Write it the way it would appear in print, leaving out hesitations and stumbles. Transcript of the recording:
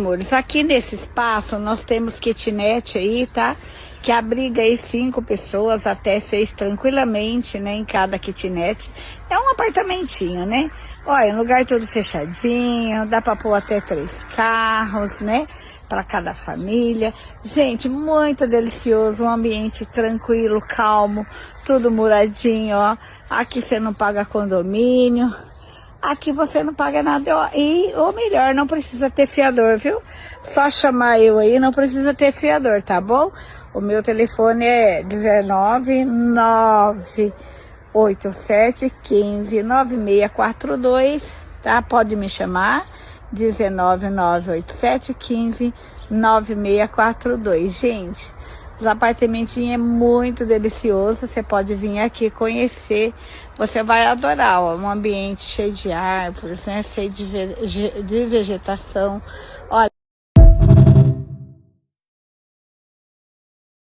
Amores, aqui nesse espaço nós temos kitnet aí, tá? Que abriga aí 5 pessoas, até 6 tranquilamente, né? Em cada kitnet. É um apartamentinho, né? Olha, um lugar todo fechadinho, dá pra pôr até 3 carros, né? Para cada família. Gente, muito delicioso, um ambiente tranquilo, calmo, tudo muradinho, ó. Aqui você não paga condomínio. Aqui você não paga nada, ou melhor, não precisa ter fiador, viu? Só chamar eu aí, não precisa ter fiador, tá bom? O meu telefone é 19987159642, tá? Pode me chamar, 19987159642. Gente, os apartamentinhos é muito delicioso, você pode vir aqui conhecer, você vai adorar, ó, um ambiente cheio de árvores, né, cheio de vegetação,